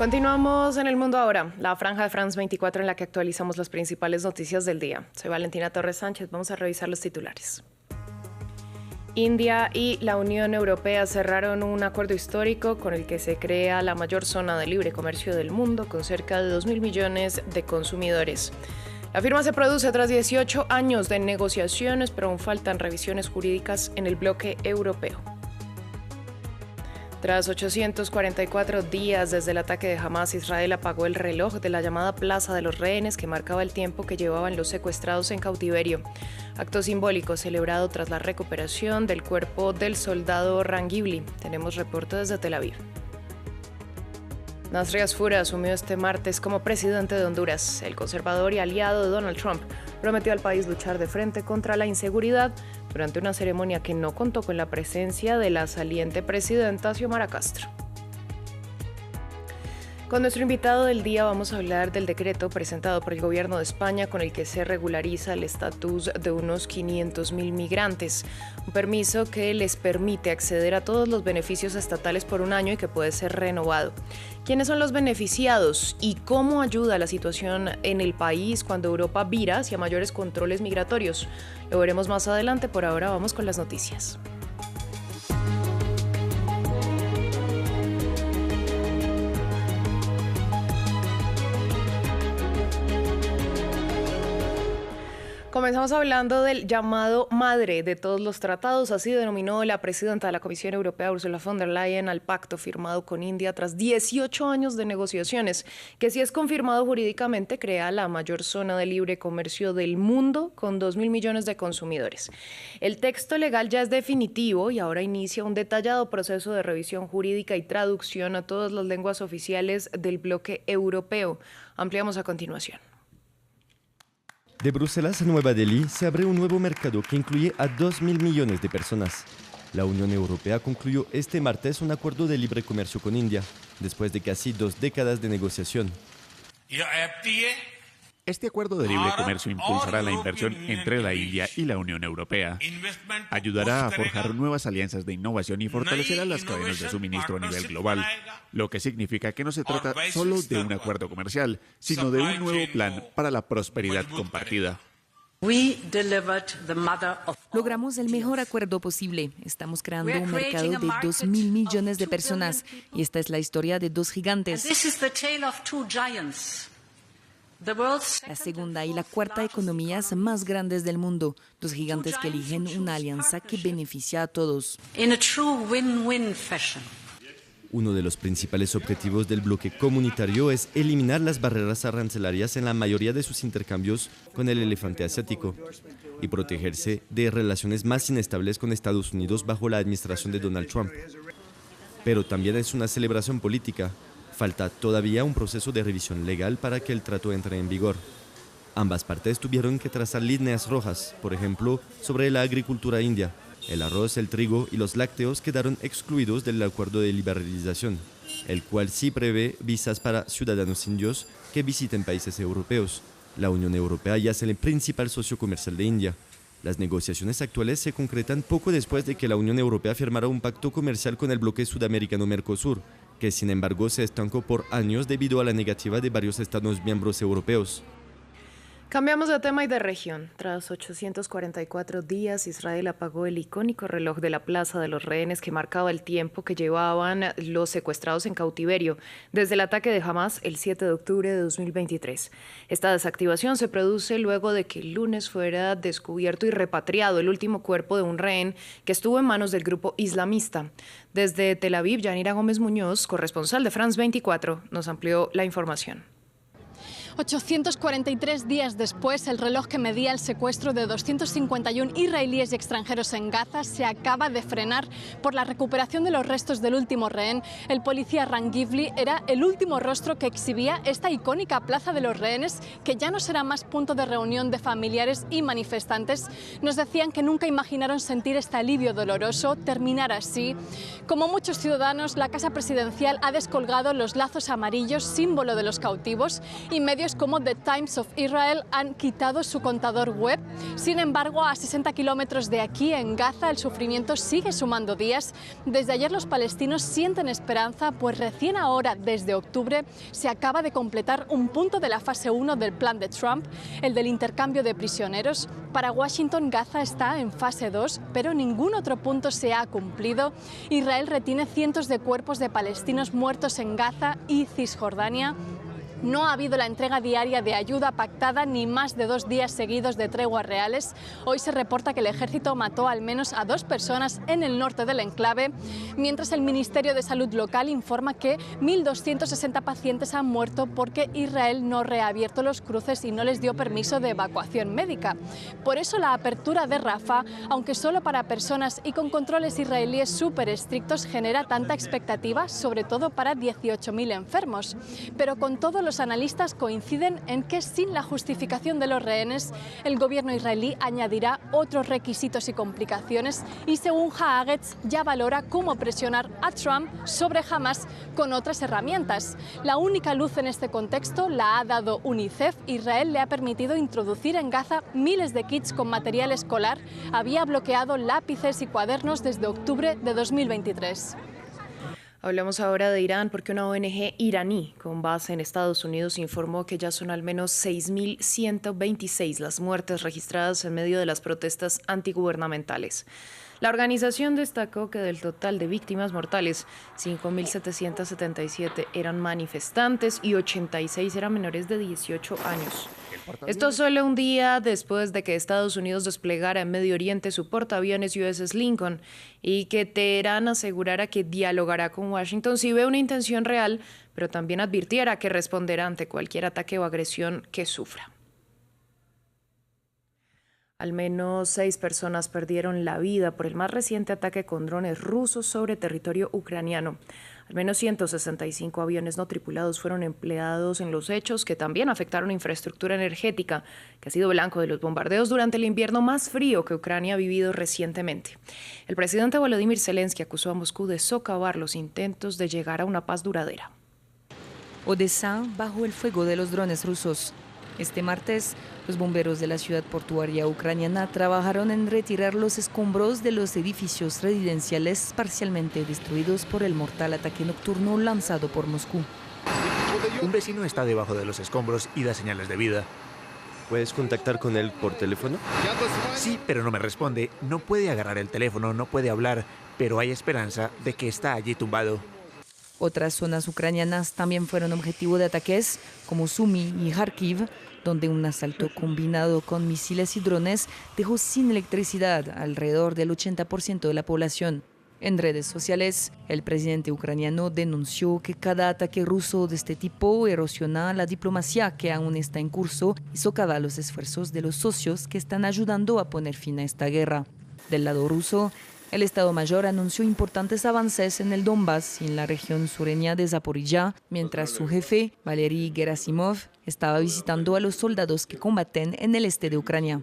Continuamos en el mundo ahora, la franja de France 24 en la que actualizamos las principales noticias del día. Soy Valentina Torres Sánchez, vamos a revisar los titulares. India y la Unión Europea cerraron un acuerdo histórico con el que se crea la mayor zona de libre comercio del mundo con cerca de 2.000 millones de consumidores. La firma se produce tras 18 años de negociaciones, pero aún faltan revisiones jurídicas en el bloque europeo. Tras 844 días desde el ataque de Hamas, Israel apagó el reloj de la llamada Plaza de los Rehenes que marcaba el tiempo que llevaban los secuestrados en cautiverio. Acto simbólico celebrado tras la recuperación del cuerpo del soldado Rangibli. Tenemos reporte desde Tel Aviv. Nasri Asfura asumió este martes como presidente de Honduras. El conservador y aliado de Donald Trump prometió al país luchar de frente contra la inseguridad durante una ceremonia que no contó con la presencia de la saliente presidenta Xiomara Castro. Con nuestro invitado del día vamos a hablar del decreto presentado por el gobierno de España con el que se regulariza el estatus de unos 500.000 migrantes, un permiso que les permite acceder a todos los beneficios estatales por un año y que puede ser renovado. ¿Quiénes son los beneficiados y cómo ayuda la situación en el país cuando Europa vira hacia mayores controles migratorios? Lo veremos más adelante, por ahora vamos con las noticias. Comenzamos hablando del llamado madre de todos los tratados, así denominó la presidenta de la Comisión Europea, Ursula von der Leyen, al pacto firmado con India tras 18 años de negociaciones, que si es confirmado jurídicamente crea la mayor zona de libre comercio del mundo con 2.000 millones de consumidores. El texto legal ya es definitivo y ahora inicia un detallado proceso de revisión jurídica y traducción a todas las lenguas oficiales del bloque europeo. Ampliamos a continuación. De Bruselas a Nueva Delhi se abre un nuevo mercado que incluye a 2.000 millones de personas. La Unión Europea concluyó este martes un acuerdo de libre comercio con India, después de casi 2 décadas de negociación. Este acuerdo de libre comercio impulsará la inversión entre la India y la Unión Europea. Ayudará a forjar nuevas alianzas de innovación y fortalecerá las cadenas de suministro a nivel global, lo que significa que no se trata solo de un acuerdo comercial, sino de un nuevo plan para la prosperidad compartida. Logramos el mejor acuerdo posible. Estamos creando un mercado de 2.000 millones de personas y esta es la historia de dos gigantes. La segunda y la cuarta economías más grandes del mundo, dos gigantes que eligen una alianza que beneficia a todos. Uno de los principales objetivos del bloque comunitario es eliminar las barreras arancelarias en la mayoría de sus intercambios con el elefante asiático y protegerse de relaciones más inestables con Estados Unidos bajo la administración de Donald Trump. Pero también es una celebración política. Falta todavía un proceso de revisión legal para que el trato entre en vigor. Ambas partes tuvieron que trazar líneas rojas, por ejemplo, sobre la agricultura india. El arroz, el trigo y los lácteos quedaron excluidos del acuerdo de liberalización, el cual sí prevé visas para ciudadanos indios que visiten países europeos. La Unión Europea ya es el principal socio comercial de India. Las negociaciones actuales se concretan poco después de que la Unión Europea firmara un pacto comercial con el bloque sudamericano Mercosur, que sin embargo se estancó por años debido a la negativa de varios Estados miembros europeos. Cambiamos de tema y de región. Tras 844 días, Israel apagó el icónico reloj de la Plaza de los Rehenes que marcaba el tiempo que llevaban los secuestrados en cautiverio desde el ataque de Hamas el 7 de octubre de 2023. Esta desactivación se produce luego de que el lunes fuera descubierto y repatriado el último cuerpo de un rehén que estuvo en manos del grupo islamista. Desde Tel Aviv, Yanira Gómez Muñoz, corresponsal de France 24, nos amplió la información. 843 días después, el reloj que medía el secuestro de 251 israelíes y extranjeros en Gaza se acaba de frenar por la recuperación de los restos del último rehén. El policía Rangibli era el último rostro que exhibía esta icónica Plaza de los Rehenes, que ya no será más punto de reunión de familiares y manifestantes. Nos decían que nunca imaginaron sentir este alivio doloroso, terminar así. Como muchos ciudadanos, la Casa Presidencial ha descolgado los lazos amarillos, símbolo de los cautivos, y medios Medios como The Times of Israel han quitado su contador web. Sin embargo, a 60 kilómetros de aquí, en Gaza, el sufrimiento sigue sumando días. Desde ayer los palestinos sienten esperanza, pues recién ahora, desde octubre, se acaba de completar un punto de la fase 1 del plan de Trump, el del intercambio de prisioneros. Para Washington, Gaza está en fase 2, pero ningún otro punto se ha cumplido. Israel retiene cientos de cuerpos de palestinos muertos en Gaza y Cisjordania. No ha habido la entrega diaria de ayuda pactada ni más de 2 días seguidos de treguas reales. Hoy se reporta que el ejército mató al menos a 2 personas en el norte del enclave, mientras el Ministerio de Salud local informa que 1.260 pacientes han muerto porque Israel no ha reabierto los cruces y no les dio permiso de evacuación médica. Por eso la apertura de Rafah, aunque solo para personas y con controles israelíes súper estrictos, genera tanta expectativa, sobre todo para 18.000 enfermos. Pero con todo, los analistas coinciden en que sin la justificación de los rehenes, el gobierno israelí añadirá otros requisitos y complicaciones y, según Haaretz, ya valora cómo presionar a Trump sobre Hamas con otras herramientas. La única luz en este contexto la ha dado UNICEF. Israel le ha permitido introducir en Gaza miles de kits con material escolar. Había bloqueado lápices y cuadernos desde octubre de 2023. Hablamos ahora de Irán porque una ONG iraní con base en Estados Unidos informó que ya son al menos 6.126 las muertes registradas en medio de las protestas antigubernamentales. La organización destacó que del total de víctimas mortales, 5.777 eran manifestantes y 86 eran menores de 18 años. Esto solo un día después de que Estados Unidos desplegara en Medio Oriente su portaaviones USS Lincoln y que Teherán asegurara que dialogará con Washington si ve una intención real, pero también advirtiera que responderá ante cualquier ataque o agresión que sufra. Al menos 6 personas perdieron la vida por el más reciente ataque con drones rusos sobre territorio ucraniano. Al menos 165 aviones no tripulados fueron empleados en los hechos que también afectaron infraestructura energética, que ha sido blanco de los bombardeos durante el invierno más frío que Ucrania ha vivido recientemente. El presidente Volodymyr Zelensky acusó a Moscú de socavar los intentos de llegar a una paz duradera. Odessa bajo el fuego de los drones rusos. Este martes, los bomberos de la ciudad portuaria ucraniana trabajaron en retirar los escombros de los edificios residenciales parcialmente destruidos por el mortal ataque nocturno lanzado por Moscú. Un vecino está debajo de los escombros y da señales de vida. ¿Puedes contactar con él por teléfono? Sí, pero no me responde. No puede agarrar el teléfono, no puede hablar, pero hay esperanza de que está allí tumbado. Otras zonas ucranianas también fueron objetivo de ataques, como Sumy y Kharkiv, donde un asalto combinado con misiles y drones dejó sin electricidad alrededor del 80% de la población. En redes sociales, el presidente ucraniano denunció que cada ataque ruso de este tipo erosiona la diplomacia que aún está en curso y socava los esfuerzos de los socios que están ayudando a poner fin a esta guerra. Del lado ruso, el Estado Mayor anunció importantes avances en el Donbass y en la región sureña de Zaporizhia, mientras su jefe, Valery Gerasimov, estaba visitando a los soldados que combaten en el este de Ucrania.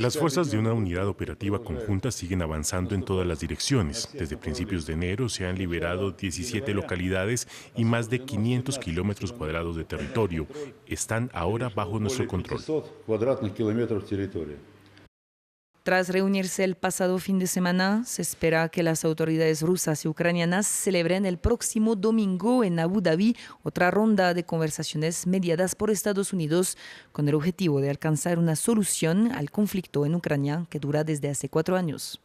Las fuerzas de una unidad operativa conjunta siguen avanzando en todas las direcciones. Desde principios de enero se han liberado 17 localidades y más de 500 kilómetros cuadrados de territorio. Están ahora bajo nuestro control. Tras reunirse el pasado fin de semana, se espera que las autoridades rusas y ucranianas celebren el próximo domingo en Abu Dhabi otra ronda de conversaciones mediadas por Estados Unidos con el objetivo de alcanzar una solución al conflicto en Ucrania que dura desde hace 4 años.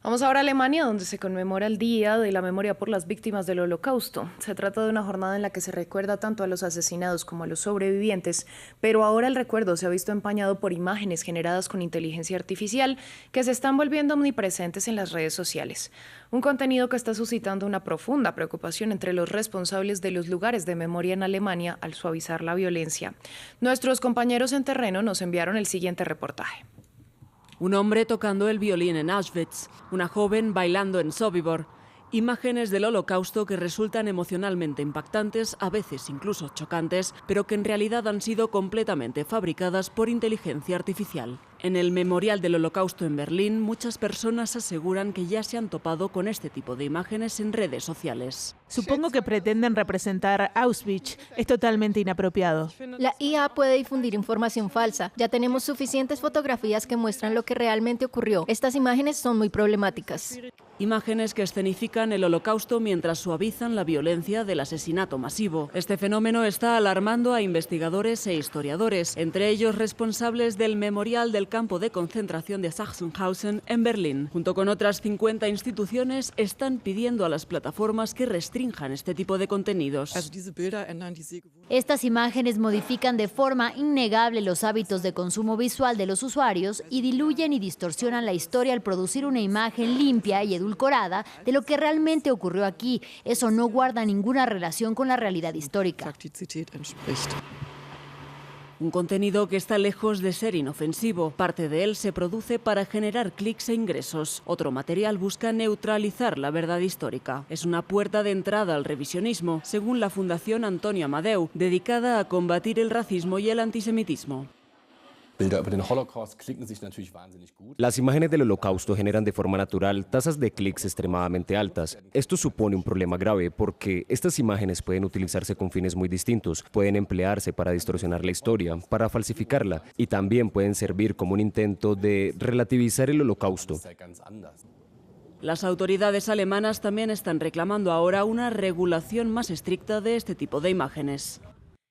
Vamos ahora a Alemania, donde se conmemora el Día de la Memoria por las Víctimas del Holocausto. Se trata de una jornada en la que se recuerda tanto a los asesinados como a los sobrevivientes, pero ahora el recuerdo se ha visto empañado por imágenes generadas con inteligencia artificial que se están volviendo omnipresentes en las redes sociales. Un contenido que está suscitando una profunda preocupación entre los responsables de los lugares de memoria en Alemania al suavizar la violencia. Nuestros compañeros en terreno nos enviaron el siguiente reportaje. Un hombre tocando el violín en Auschwitz, una joven bailando en Sobibor. Imágenes del Holocausto que resultan emocionalmente impactantes, a veces incluso chocantes, pero que en realidad han sido completamente fabricadas por inteligencia artificial. En el Memorial del Holocausto en Berlín, muchas personas aseguran que ya se han topado con este tipo de imágenes en redes sociales. Supongo que pretenden representar Auschwitz. Es totalmente inapropiado. La IA puede difundir información falsa. Ya tenemos suficientes fotografías que muestran lo que realmente ocurrió. Estas imágenes son muy problemáticas. Imágenes que escenifican el Holocausto mientras suavizan la violencia del asesinato masivo. Este fenómeno está alarmando a investigadores e historiadores, entre ellos responsables del Memorial del Campo de Concentración de Sachsenhausen en Berlín. Junto con otras 50 instituciones, están pidiendo a las plataformas que restrinjan este tipo de contenidos. Estas imágenes modifican de forma innegable los hábitos de consumo visual de los usuarios y diluyen y distorsionan la historia al producir una imagen limpia y edulcorada de lo que realmente ocurrió aquí. Eso no guarda ninguna relación con la realidad histórica. Un contenido que está lejos de ser inofensivo. Parte de él se produce para generar clics e ingresos. Otro material busca neutralizar la verdad histórica. Es una puerta de entrada al revisionismo, según la Fundación Antonio Amadeu, dedicada a combatir el racismo y el antisemitismo. Las imágenes del Holocausto generan de forma natural tasas de clics extremadamente altas. Esto supone un problema grave porque estas imágenes pueden utilizarse con fines muy distintos. Pueden emplearse para distorsionar la historia, para falsificarla, y también pueden servir como un intento de relativizar el Holocausto. Las autoridades alemanas también están reclamando ahora una regulación más estricta de este tipo de imágenes.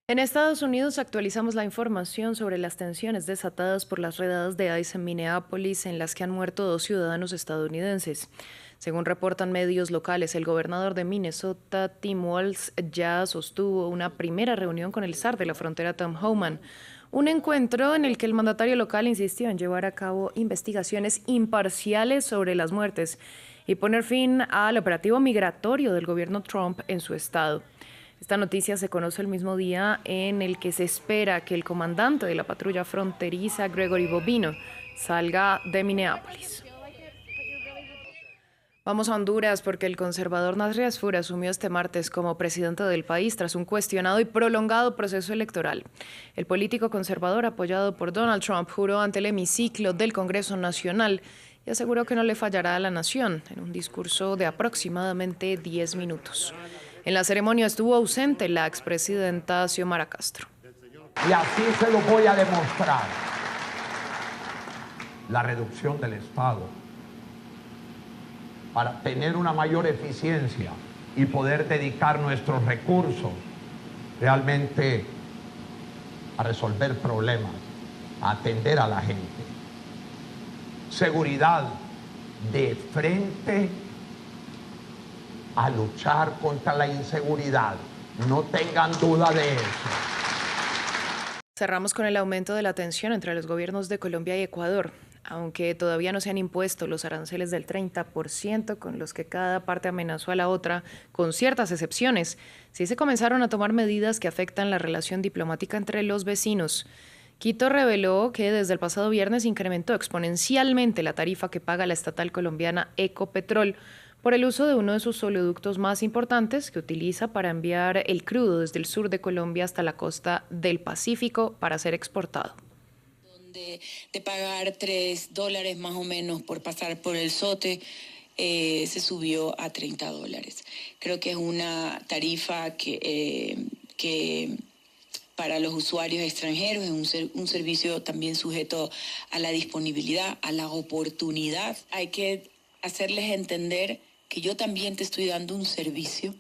En Estados Unidos actualizamos la información sobre las tensiones desatadas por las redadas de ICE en Minneapolis, en las que han muerto 2 ciudadanos estadounidenses. Según reportan medios locales, el gobernador de Minnesota, Tim Walz, ya sostuvo una primera reunión con el zar de la frontera, Tom Homan. Un encuentro en el que el mandatario local insistió en llevar a cabo investigaciones imparciales sobre las muertes y poner fin al operativo migratorio del gobierno Trump en su estado. Esta noticia se conoce el mismo día en el que se espera que el comandante de la patrulla fronteriza, Gregory Bobino, salga de Minneapolis. Vamos a Honduras porque el conservador Nasri Asfur asumió este martes como presidente del país tras un cuestionado y prolongado proceso electoral. El político conservador, apoyado por Donald Trump, juró ante el hemiciclo del Congreso Nacional y aseguró que no le fallará a la nación en un discurso de aproximadamente 10 minutos. En la ceremonia estuvo ausente la expresidenta Xiomara Castro. Y así se lo voy a demostrar. La reducción del Estado para tener una mayor eficiencia y poder dedicar nuestros recursos realmente a resolver problemas, a atender a la gente. Seguridad de frente a luchar contra la inseguridad. No tengan duda de eso. Cerramos con el aumento de la tensión entre los gobiernos de Colombia y Ecuador. Aunque todavía no se han impuesto los aranceles del 30% con los que cada parte amenazó a la otra, con ciertas excepciones, sí se comenzaron a tomar medidas que afectan la relación diplomática entre los vecinos. Quito reveló que desde el pasado viernes incrementó exponencialmente la tarifa que paga la estatal colombiana Ecopetrol por el uso de uno de sus oleoductos más importantes que utiliza para enviar el crudo desde el sur de Colombia hasta la costa del Pacífico para ser exportado. De pagar $3 más o menos por pasar por el SOTE, se subió a $30. Creo que es una tarifa que para los usuarios extranjeros es un servicio también sujeto a la disponibilidad, a la oportunidad. Hay que hacerles entender que yo también te estoy dando un servicio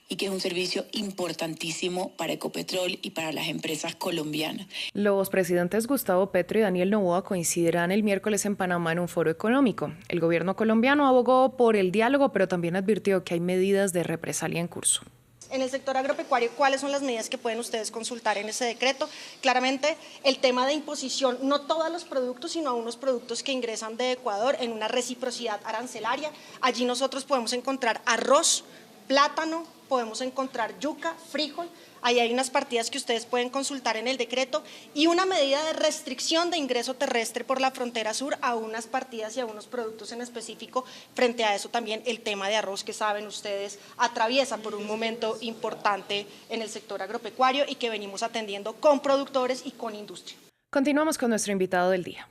y que es un servicio importantísimo para Ecopetrol y para las empresas colombianas. Los presidentes Gustavo Petro y Daniel Noboa coincidirán el miércoles en Panamá en un foro económico. El gobierno colombiano abogó por el diálogo, pero también advirtió que hay medidas de represalia en curso. En el sector agropecuario, ¿cuáles son las medidas que pueden ustedes consultar en ese decreto? Claramente, el tema de imposición, no todos los productos, sino a unos productos que ingresan de Ecuador en una reciprocidad arancelaria. Allí nosotros podemos encontrar arroz, plátano, podemos encontrar yuca, frijol. Ahí hay unas partidas que ustedes pueden consultar en el decreto y una medida de restricción de ingreso terrestre por la frontera sur a unas partidas y a unos productos en específico. Frente a eso también el tema de arroz, que saben ustedes atraviesa por un momento importante en el sector agropecuario y que venimos atendiendo con productores y con industria. Continuamos con nuestro invitado del día.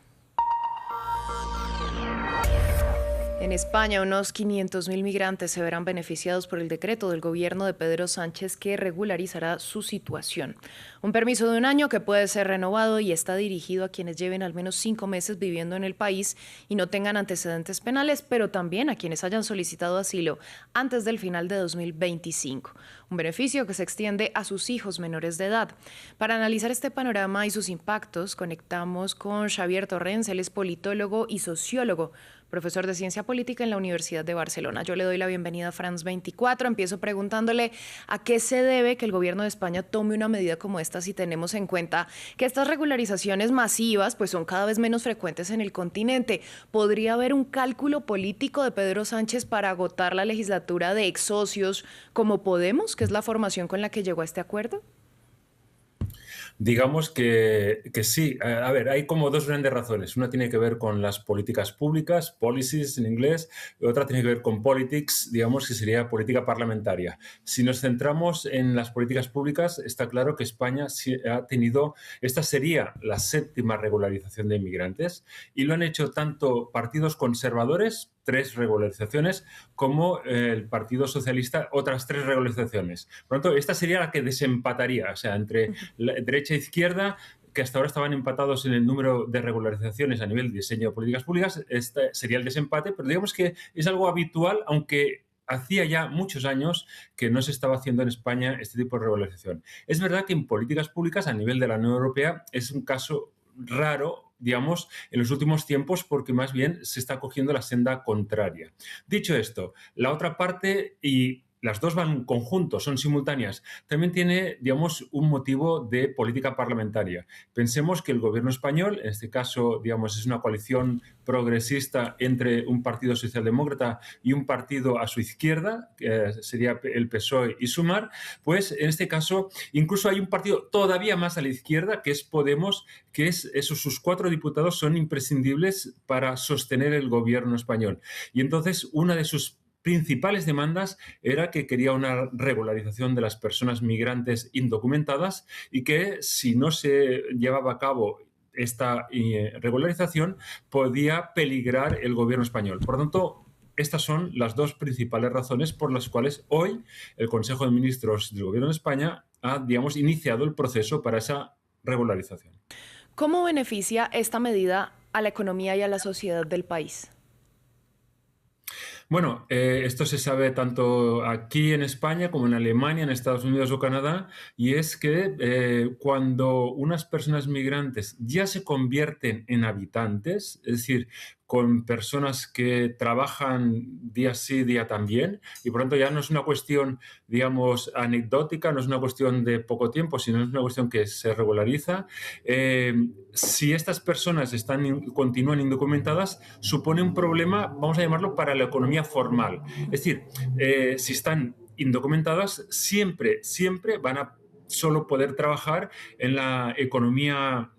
En España, unos 500.000 migrantes se verán beneficiados por el decreto del gobierno de Pedro Sánchez que regularizará su situación. Un permiso de 1 año que puede ser renovado y está dirigido a quienes lleven al menos 5 meses viviendo en el país y no tengan antecedentes penales, pero también a quienes hayan solicitado asilo antes del final de 2025. Un beneficio que se extiende a sus hijos menores de edad. Para analizar este panorama y sus impactos, conectamos con Xavier Torrens, él es politólogo y sociólogo, profesor de Ciencia Política en la Universidad de Barcelona. Yo le doy la bienvenida a France 24. Empiezo preguntándole a qué se debe que el gobierno de España tome una medida como esta si tenemos en cuenta que estas regularizaciones masivas pues son cada vez menos frecuentes en el continente. ¿Podría haber un cálculo político de Pedro Sánchez para agotar la legislatura de ex socios como Podemos, que es la formación con la que llegó a este acuerdo? Digamos que sí. A ver, hay como dos grandes razones. Una tiene que ver con las políticas públicas, policies en inglés, y otra tiene que ver con politics, digamos que sería política parlamentaria. Si nos centramos en las políticas públicas, está claro que España ha tenido, esta sería la 7ª regularización de inmigrantes y lo han hecho tanto partidos conservadores, 3 regularizaciones, como el Partido Socialista, otras 3 regularizaciones. Por lo tanto, esta sería la que desempataría, o sea, entre la derecha e izquierda, que hasta ahora estaban empatados en el número de regularizaciones a nivel de diseño de políticas públicas. Este sería el desempate, pero digamos que es algo habitual, aunque hacía ya muchos años que no se estaba haciendo en España este tipo de regularización. Es verdad que en políticas públicas a nivel de la Unión Europea es un caso raro, digamos, en los últimos tiempos, porque más bien se está cogiendo la senda contraria. Dicho esto, la otra parte, y las dos van en conjunto, son simultáneas, también tiene, digamos, un motivo de política parlamentaria. Pensemos que el gobierno español, en este caso, digamos, es una coalición progresista entre un partido socialdemócrata y un partido a su izquierda, que sería el PSOE y Sumar, pues en este caso incluso hay un partido todavía más a la izquierda, que es Podemos, que es esos, sus 4 diputados son imprescindibles para sostener el gobierno español. Y entonces una de sus principales demandas era que quería una regularización de las personas migrantes indocumentadas y que si no se llevaba a cabo esta regularización podía peligrar el gobierno español. Por lo tanto, estas son las 2 principales razones por las cuales hoy el Consejo de Ministros del Gobierno de España ha, digamos, iniciado el proceso para esa regularización. ¿Cómo beneficia esta medida a la economía y a la sociedad del país? Bueno, esto se sabe tanto aquí en España como en Alemania, en Estados Unidos o Canadá, y es que cuando unas personas migrantes ya se convierten en habitantes, es decir, con personas que trabajan día sí, día también, y por lo tanto ya no es una cuestión, digamos, anecdótica, no es una cuestión de poco tiempo, sino es una cuestión que se regulariza. Si estas personas continúan indocumentadas, supone un problema, vamos a llamarlo, para la economía formal. Es decir, si están indocumentadas, siempre van a solo poder trabajar en la economía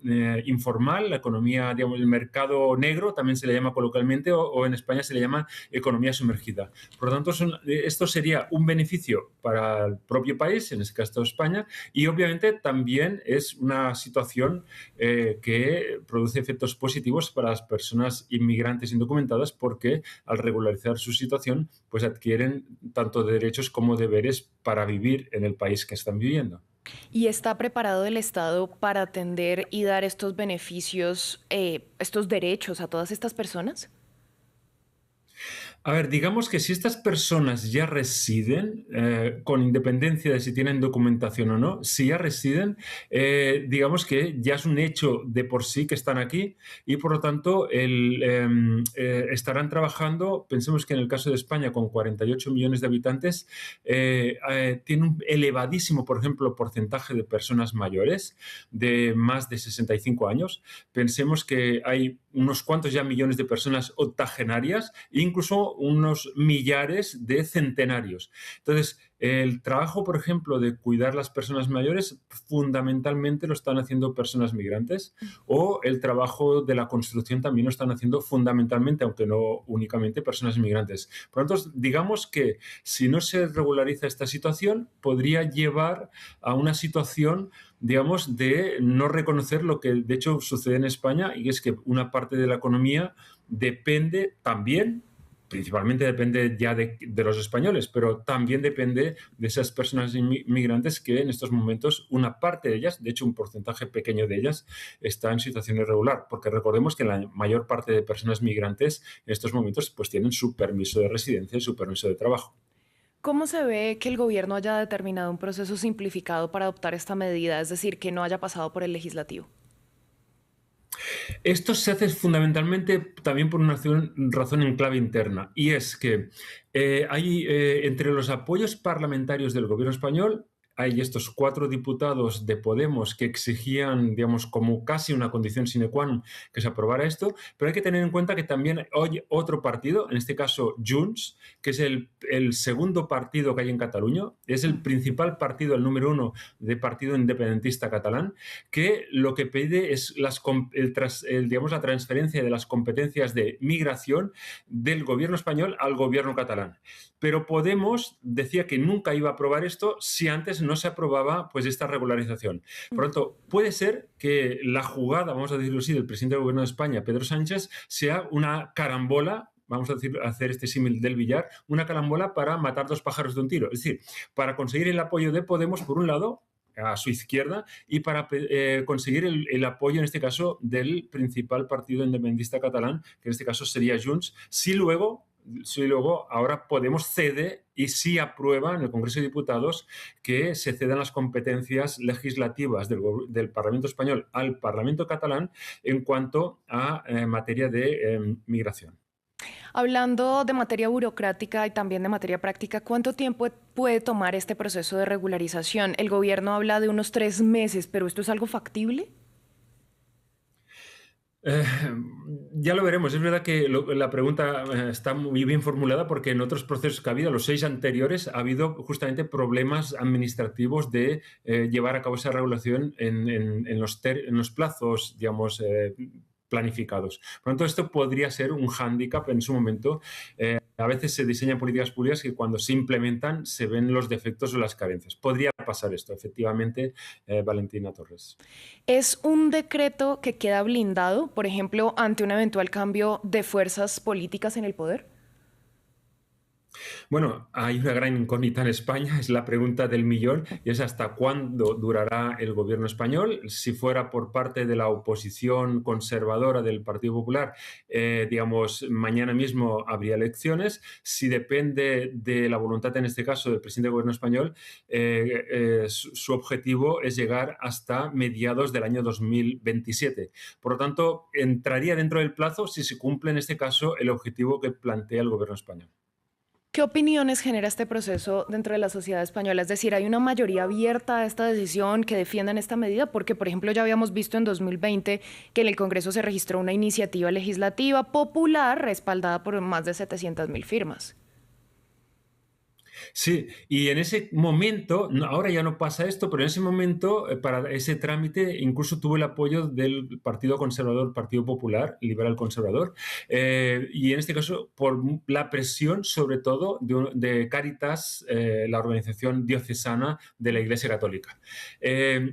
informal, la economía, digamos, el mercado negro, también se le llama coloquialmente, o en España se le llama economía sumergida. Por lo tanto, esto sería un beneficio para el propio país, en este caso España, y obviamente también es una situación que produce efectos positivos para las personas inmigrantes indocumentadas, porque al regularizar su situación, pues adquieren tanto derechos como deberes para vivir en el país que están viviendo. ¿Y está preparado el Estado para atender y dar estos beneficios, estos derechos a todas estas personas? A ver, digamos que si estas personas ya residen, con independencia de si tienen documentación o no, si ya residen, digamos que ya es un hecho de por sí que están aquí y por lo tanto estarán trabajando. Pensemos que en el caso de España, con 48 millones de habitantes, tiene un elevadísimo, por ejemplo, porcentaje de personas mayores de más de 65 años. Pensemos que hay unos cuantos ya millones de personas octogenarias e incluso unos millares de centenarios. Entonces, el trabajo, por ejemplo, de cuidar las personas mayores, fundamentalmente lo están haciendo personas migrantes, o el trabajo de la construcción también lo están haciendo fundamentalmente, aunque no únicamente, personas migrantes. Por lo tanto, digamos que si no se regulariza esta situación, podría llevar a una situación, digamos, de no reconocer lo que de hecho sucede en España, y es que una parte de la economía depende también principalmente depende ya de los españoles, pero también depende de esas personas inmigrantes que en estos momentos una parte de ellas, de hecho un porcentaje pequeño de ellas, está en situación irregular, porque recordemos que la mayor parte de personas migrantes en estos momentos pues tienen su permiso de residencia y su permiso de trabajo. ¿Cómo se ve que el gobierno haya determinado un proceso simplificado para adoptar esta medida, es decir, que no haya pasado por el legislativo? Esto se hace fundamentalmente también por una razón en clave interna, y es que hay entre los apoyos parlamentarios del gobierno español hay estos 4 diputados de Podemos que exigían, digamos, como casi una condición sine qua non que se aprobara esto, pero hay que tener en cuenta que también hay otro partido, en este caso Junts, que es el segundo partido que hay en Cataluña, es el principal partido, el número 1 de partido independentista catalán, que lo que pide es digamos, la transferencia de las competencias de migración del gobierno español al gobierno catalán. Pero Podemos decía que nunca iba a aprobar esto si antes no se aprobaba pues esta regularización. Por lo tanto, puede ser que la jugada, vamos a decirlo así, del presidente del Gobierno de España, Pedro Sánchez, sea una carambola, vamos a hacer este símil del billar, una carambola para matar 2 pájaros de un tiro. Es decir, para conseguir el apoyo de Podemos, por un lado, a su izquierda, y para conseguir el apoyo, en este caso, del principal partido independentista catalán, que en este caso sería Junts, si luego ahora Podemos cede y sí aprueba en el Congreso de Diputados que se cedan las competencias legislativas del Parlamento español al Parlamento catalán en cuanto a materia de migración. Hablando de materia burocrática y también de materia práctica, ¿cuánto tiempo puede tomar este proceso de regularización? El gobierno habla de unos 3 meses, pero ¿esto es algo factible? Ya lo veremos. Es verdad que la pregunta está muy bien formulada porque en otros procesos que ha habido, los 6 anteriores, ha habido justamente problemas administrativos de llevar a cabo esa regulación en los plazos, digamos, planificados. Por lo tanto, esto podría ser un hándicap en su momento. A veces se diseñan políticas públicas que cuando se implementan se ven los defectos o las carencias. Podría pasar esto, efectivamente, Valentina Torres. ¿Es un decreto que queda blindado, por ejemplo, ante un eventual cambio de fuerzas políticas en el poder? Bueno, hay una gran incógnita en España, es la pregunta del millón, y es hasta cuándo durará el gobierno español. Si fuera por parte de la oposición conservadora del Partido Popular, digamos, mañana mismo habría elecciones. Si depende de la voluntad, en este caso, del presidente del gobierno español, su objetivo es llegar hasta mediados del año 2027. Por lo tanto, entraría dentro del plazo si se cumple, en este caso, el objetivo que plantea el gobierno español. ¿Qué opiniones genera este proceso dentro de la sociedad española? Es decir, ¿hay una mayoría abierta a esta decisión que defiendan esta medida? Porque, por ejemplo, ya habíamos visto en 2020 que en el Congreso se registró una iniciativa legislativa popular respaldada por más de 700.000 firmas. Sí, y en ese momento, ahora ya no pasa esto, pero en ese momento, para ese trámite, incluso tuvo el apoyo del Partido Conservador, Partido Popular, Liberal Conservador, y en este caso por la presión, sobre todo, de Cáritas, la organización diocesana de la Iglesia Católica.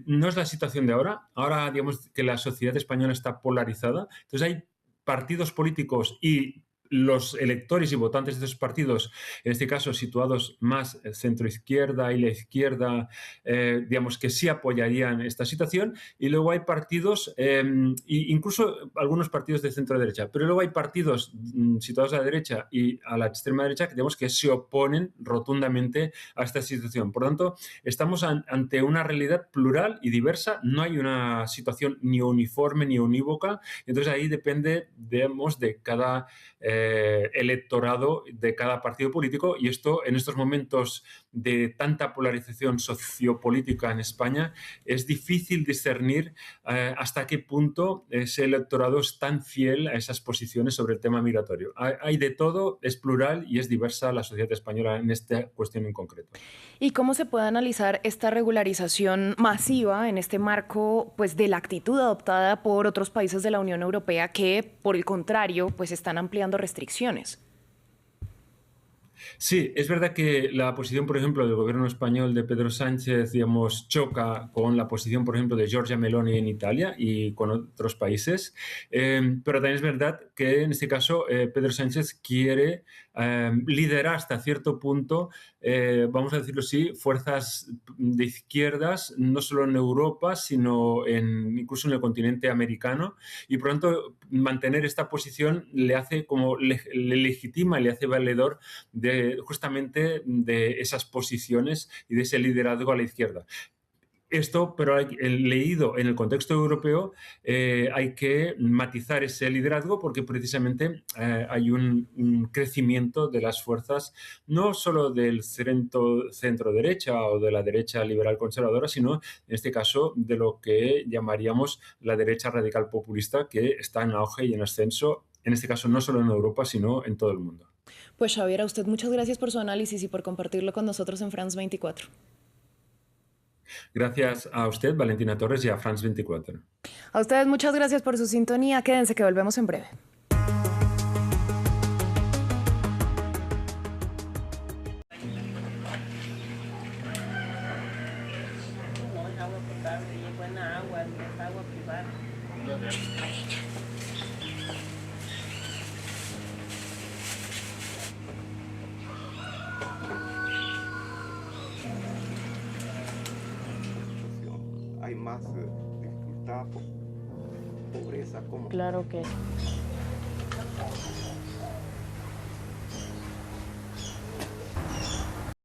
No es la situación de ahora digamos que la sociedad española está polarizada, entonces hay partidos políticos y los electores y votantes de esos partidos, en este caso situados más centro-izquierda y la izquierda, digamos que sí apoyarían esta situación, y luego hay partidos, incluso algunos partidos de centro-derecha, pero luego hay partidos situados a la derecha y a la extrema derecha que digamos que se oponen rotundamente a esta situación. Por lo tanto, estamos ante una realidad plural y diversa, no hay una situación ni uniforme ni unívoca, entonces ahí depende, digamos, de cada electorado de cada partido político, y esto en estos momentos de tanta polarización sociopolítica en España es difícil discernir hasta qué punto ese electorado es tan fiel a esas posiciones sobre el tema migratorio. Hay de todo, es plural y es diversa la sociedad española en esta cuestión en concreto. ¿Y cómo se puede analizar esta regularización masiva en este marco, pues, de la actitud adoptada por otros países de la Unión Europea que, por el contrario, pues están ampliando restricciones? Sí, es verdad que la posición, por ejemplo, del gobierno español de Pedro Sánchez, digamos, choca con la posición, por ejemplo, de Giorgia Meloni en Italia y con otros países, pero también es verdad que en este caso Pedro Sánchez quiere liderar hasta cierto punto, vamos a decirlo así, fuerzas de izquierdas, no solo en Europa, sino incluso en el continente americano, y por lo tanto mantener esta posición le hace como le legitima, le hace valedor justamente de esas posiciones y de ese liderazgo a la izquierda. Esto, pero leído en el contexto europeo, hay que matizar ese liderazgo porque precisamente hay un crecimiento de las fuerzas, no solo del centro-derecha o de la derecha liberal conservadora, sino en este caso de lo que llamaríamos la derecha radical populista, que está en auge y en ascenso, en este caso no solo en Europa, sino en todo el mundo. Pues Xavier, a usted muchas gracias por su análisis y por compartirlo con nosotros en France 24. Gracias a usted, Valentina Torres, y a France 24. A ustedes muchas gracias por su sintonía. Quédense que volvemos en breve. Hay más dificultad, pobreza, como... Claro que